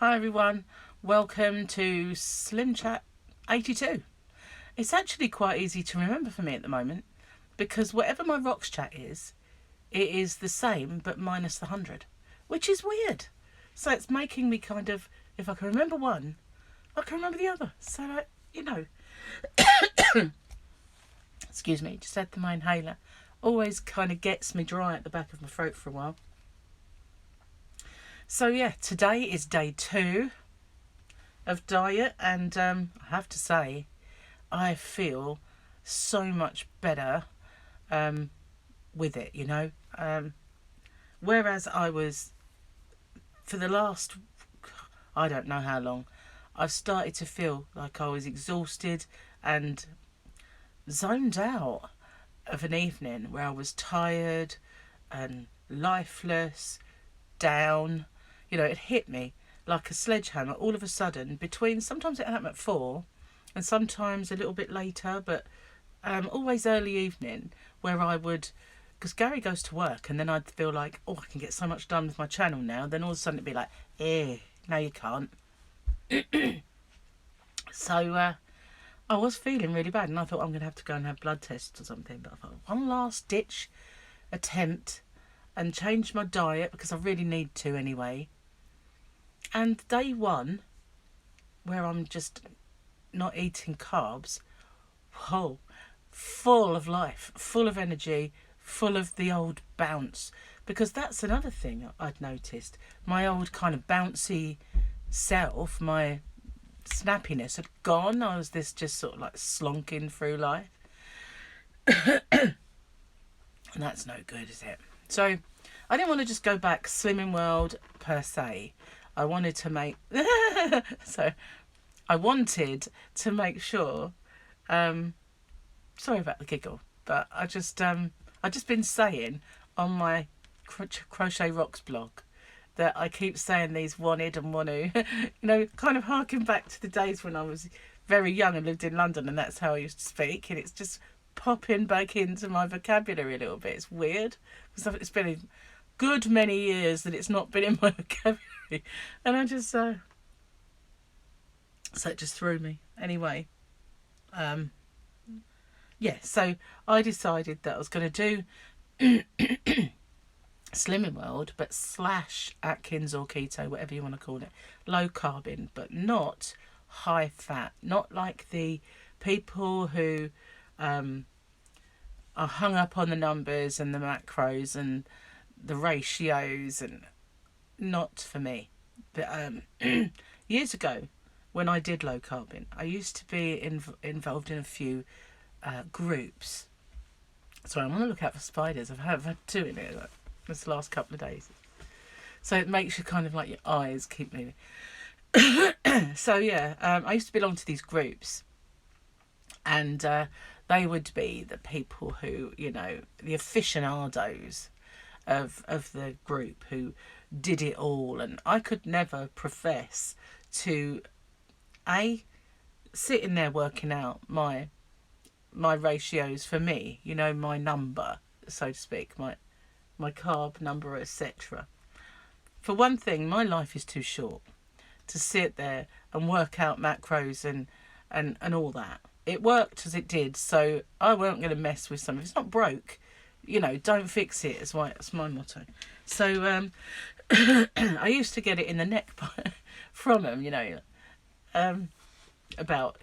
Hi everyone, welcome to SlimChat 82. It's actually quite easy to remember for me at the moment because whatever my rocks chat is, it is the same but minus the 100, which is weird. So it's making me kind of, if I can remember one, I can remember the other. So excuse me, just had my inhaler. Always kind of gets me dry at the back of my throat for a while. So yeah, today is day 2 of diet, and I have to say, I feel so much better with it, whereas I was, for the last, I don't know how long, I've started to feel like I was exhausted and zoned out of an evening where I was tired and lifeless, down. It hit me like a sledgehammer all of a sudden. Sometimes it happened at 4 and sometimes a little bit later, but always early evening, where I would, because Gary goes to work, and then I'd feel like, oh, I can get so much done with my channel now. Then all of a sudden it'd be like, no you can't. So I was feeling really bad, and I thought I'm going to have to go and have blood tests or something. But I thought, one last ditch attempt and change my diet, because I really need to anyway. And day 1, where I'm just not eating carbs, whoa, full of life, full of energy, full of the old bounce. Because that's another thing I'd noticed. My old kind of bouncy self, my snappiness had gone. I was this just sort of like slonking through life. And that's no good, is it? So I didn't want to just go back slimming world per se. I wanted to make sure, sorry about the giggle, but I just been saying on my Crochet Rocks blog that I keep saying these wanted and want to, kind of harking back to the days when I was very young and lived in London, and that's how I used to speak, and it's just popping back into my vocabulary a little bit. It's weird because it's been a good many years that it's not been in my vocabulary, and I just so it just threw me anyway. So I decided that I was going to do Slimming World, but / Atkins or keto, whatever you want to call it, low carbing, but not high fat, not like the people who are hung up on the numbers and the macros and the ratios, and not for me. But years ago, when I did low carbing, I used to be involved in a few groups. Sorry, I'm on the lookout for spiders. I've had 2 in here this last couple of days, so it makes you kind of like your eyes keep moving. So yeah, I used to belong to these groups, and they would be the people who, the aficionados of the group who did it all, and I could never profess to sit in there working out my ratios for me, my number, so to speak, my carb number, etc. For one thing, my life is too short to sit there and work out macros and all that. It worked as it did, so I weren't going to mess with something. If it's not broke, don't fix it. It's my motto. So I used to get it in the neck from them, about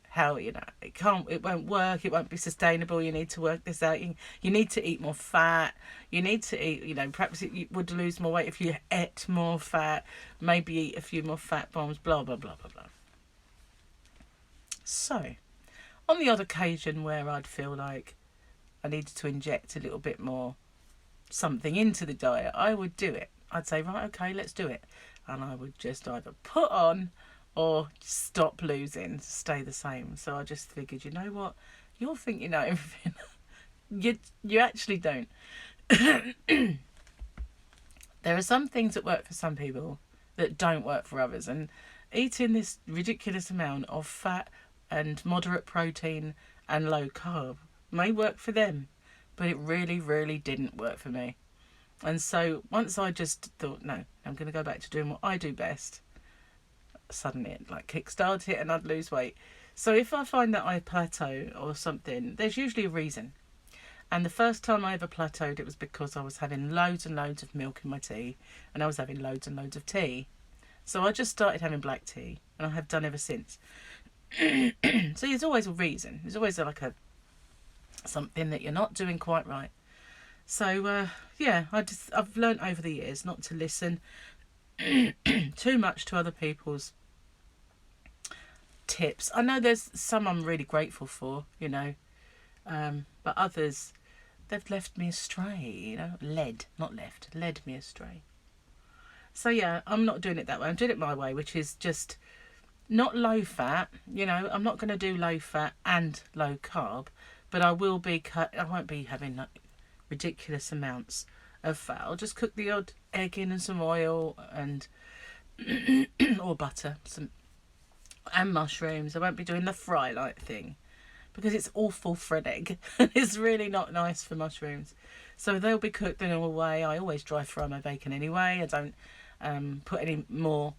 how, it won't work, it won't be sustainable, you need to work this out, you need to eat more fat, you need to eat, perhaps you would lose more weight if you ate more fat, maybe eat a few more fat bombs, blah, blah, blah, blah, blah. So, on the odd occasion where I'd feel like I needed to inject a little bit more something into the diet, I would do it. I'd say, right, okay, let's do it. And I would just either put on or stop losing, stay the same. So I just figured, you know what? You'll think you know everything. You actually don't. There are some things that work for some people that don't work for others. And eating this ridiculous amount of fat and moderate protein and low carb may work for them, but it really, really didn't work for me. And so once I just thought, no, I'm going to go back to doing what I do best, sudden it like kickstart it and I'd lose weight. So if I find that I plateau or something, there's usually a reason. And the first time I ever plateaued, it was because I was having loads and loads of milk in my tea, and I was having loads and loads of tea. So I just started having black tea, and I have done ever since. So there's always a reason. There's always like something that you're not doing quite right. So yeah, I've learned over the years not to listen too much to other people's tips. I know there's some I'm really grateful for, you know, but others, they've left me astray, you know, led me astray. So yeah, I'm not doing it that way. I'm doing it my way, which is just not low fat. You know, I'm not going to do low fat and low carb, but I won't be having like ridiculous amounts of fat. I'll just cook the odd egg in and some oil and or butter, and mushrooms. I won't be doing the fry light thing because it's awful for an egg. It's really not nice for mushrooms. So they'll be cooked the normal way. I always dry fry my bacon anyway. I don't put any more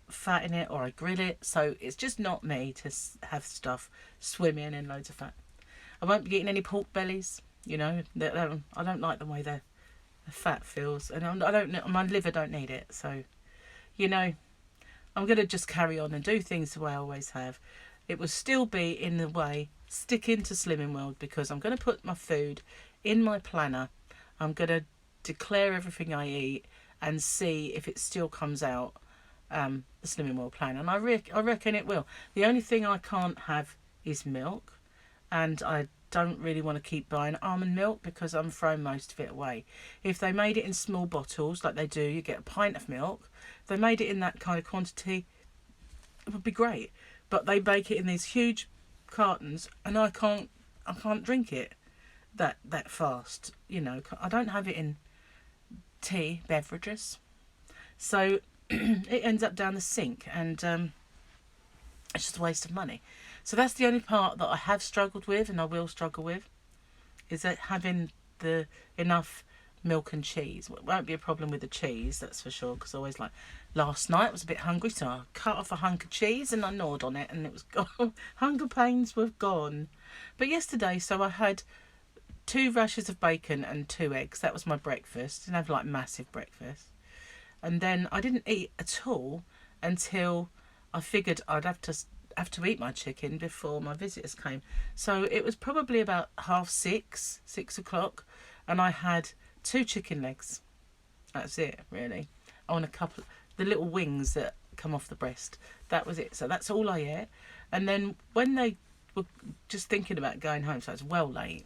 fat in it, or I grill it. So it's just not me to have stuff swimming in loads of fat. I won't be eating any pork bellies. You know, I don't like the way the fat feels, and my liver don't need it. So, you know, I'm going to just carry on and do things the way I always have. It will still be in the way, sticking to Slimming World, because I'm going to put my food in my planner. I'm going to declare everything I eat and see if it still comes out, the Slimming World plan. And I reckon it will. The only thing I can't have is milk, and I don't really want to keep buying almond milk because I'm throwing most of it away. If they made it in small bottles like they do, you get a pint of milk. If they made it in that kind of quantity, it would be great. But they bake it in these huge cartons, and I can't drink it that fast. You know, I don't have it in tea beverages, so it ends up down the sink, and it's just a waste of money. So that's the only part that I have struggled with, and I will struggle with, is that having the enough milk and cheese. It won't be a problem with the cheese, that's for sure, because always, like last night I was a bit hungry, so I cut off a hunk of cheese and I gnawed on it and it was gone. Hunger pains were gone. But yesterday, so I had 2 rashers of bacon and 2 eggs. That was my breakfast. Didn't have like massive breakfast. And then I didn't eat at all until I figured I'd have to eat my chicken before my visitors came. So it was probably about 6:30, 6 o'clock, and I had 2 chicken legs. That's it, really. On a couple, the little wings that come off the breast. That was it. So that's all I ate. And then when they were just thinking about going home, so it's well late,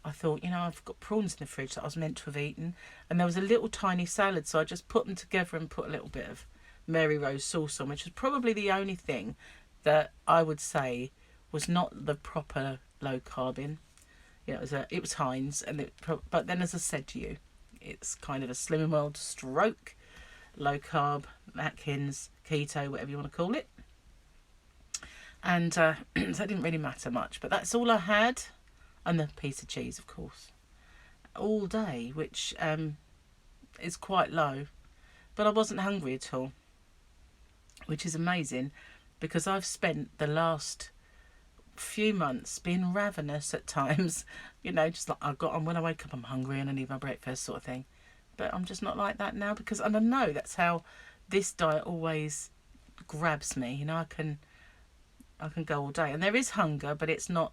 I thought, you know, I've got prawns in the fridge that I was meant to have eaten, and there was a little tiny salad, so I just put them together and put a little bit of Mary Rose sauce on, which was probably the only thing that I would say was not the proper low carbing. You know, it was Heinz, but then, as I said to you, it's kind of a Slimming World stroke low carb, Atkins, keto, whatever you want to call it. And so it didn't really matter much, but that's all I had. And the piece of cheese, of course, all day, which is quite low. But I wasn't hungry at all, which is amazing, because I've spent the last few months being ravenous at times. You know, just like when I wake up, I'm hungry and I need my breakfast, sort of thing. But I'm just not like that now, because and I know that's how this diet always grabs me. You know, I can go all day, and there is hunger, but it's not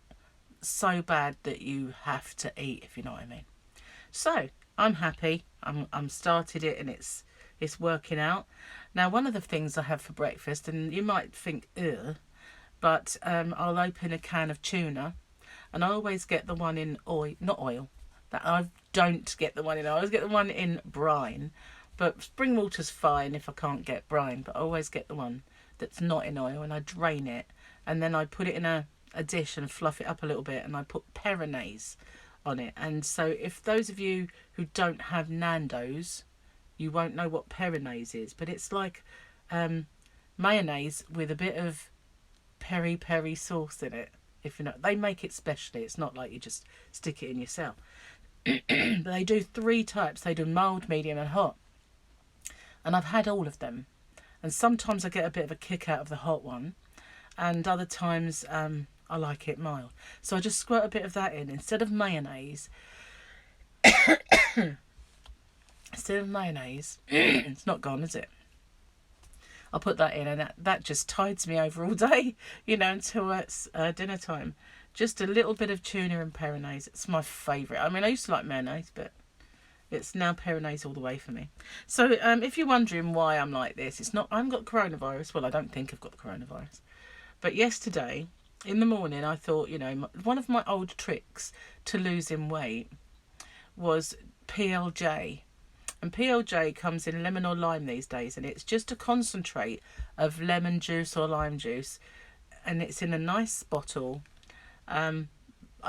so bad that you have to eat, if you know what I mean. So I'm happy. I'm started it, and it's working out. Now, one of the things I have for breakfast, and you might think, ugh, but I'll open a can of tuna, and I always get the one in oil, not oil. That I don't get the one in oil. I always get the one in brine, but spring water's fine if I can't get brine. But I always get the one that's not in oil, and I drain it, and then I put it in a dish and fluff it up a little bit, and I put peronaise on it. And so if those of you who don't have Nando's, you won't know what peronaise is, but it's like mayonnaise with a bit of peri sauce in it. If you know, they make it specially. It's not like you just stick it in yourself. But they do 3 types. They do mild, medium and hot, and I've had all of them, And sometimes I get a bit of a kick out of the hot one, and other times I like it mild. So I just squirt a bit of that in instead of mayonnaise. It's not gone, is it? I'll put that in, and that just tides me over all day, you know, until it's dinner time. Just a little bit of tuna and peronaise. It's my favourite. I mean, I used to like mayonnaise, but it's now peronaise all the way for me. So if you're wondering why I'm like this, it's not, I haven't got coronavirus. Well, I don't think I've got the coronavirus. But yesterday, in the morning, I thought, you know, one of my old tricks to losing weight was PLJ. And PLJ comes in lemon or lime these days, and it's just a concentrate of lemon juice or lime juice, and it's in a nice bottle. I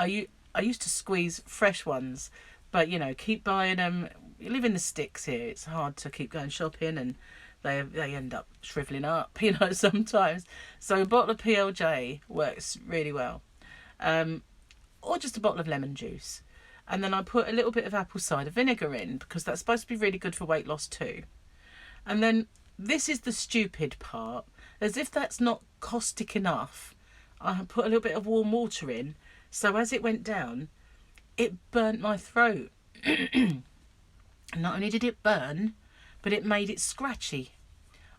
used to squeeze fresh ones, but you know, keep buying them. You live in the sticks here; it's hard to keep going shopping, and they end up shriveling up, you know, sometimes. So a bottle of PLJ works really well, or just a bottle of lemon juice. And then I put a little bit of apple cider vinegar in, because that's supposed to be really good for weight loss too. And then this is the stupid part. As if that's not caustic enough, I put a little bit of warm water in. So as it went down, it burnt my throat. Not only did it burn, but it made it scratchy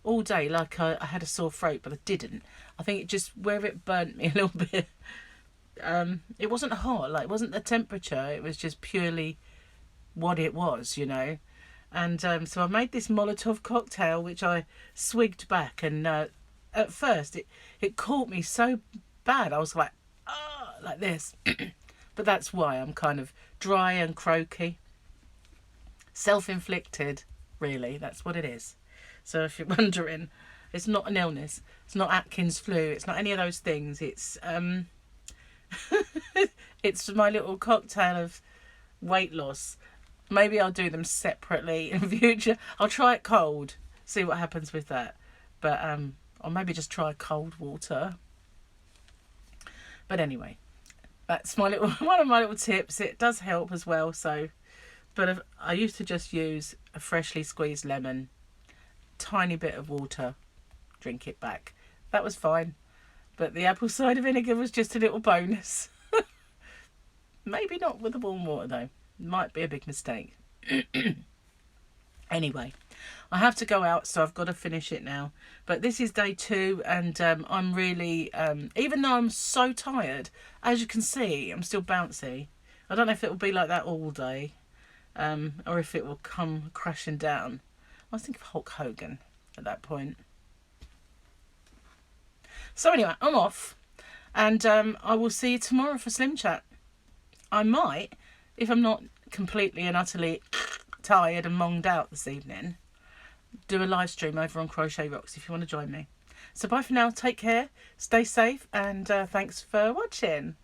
all day. Like I had a sore throat, but I didn't. I think it just, where it burnt me a little bit. It wasn't hot, like it wasn't the temperature, it was just purely what it was, you know. And so I made this Molotov cocktail, which I swigged back, and at first it caught me so bad, I was like, oh, like this. But that's why I'm kind of dry and croaky. Self-inflicted, really, that's what it is. So if you're wondering, it's not an illness, it's not Atkins flu, it's not any of those things, it's it's my little cocktail of weight loss. Maybe I'll do them separately in future. I'll try it cold, see what happens with that. But or maybe just try cold water. But anyway, that's my little one of my little tips. It does help as well. So, but I used to just use a freshly squeezed lemon, tiny bit of water, drink it back. That was fine. But the apple cider vinegar was just a little bonus. Maybe not with the warm water though. Might be a big mistake. Anyway, I have to go out, so I've got to finish it now. But this is day 2, and I'm really, even though I'm so tired, as you can see, I'm still bouncy. I don't know if it will be like that all day, or if it will come crashing down. I was thinking of Hulk Hogan at that point. So anyway, I'm off, and I will see you tomorrow for SlimChat. I might, if I'm not completely and utterly tired and monged out this evening, do a live stream over on Crochet Rocks if you want to join me. So bye for now, take care, stay safe, and thanks for watching.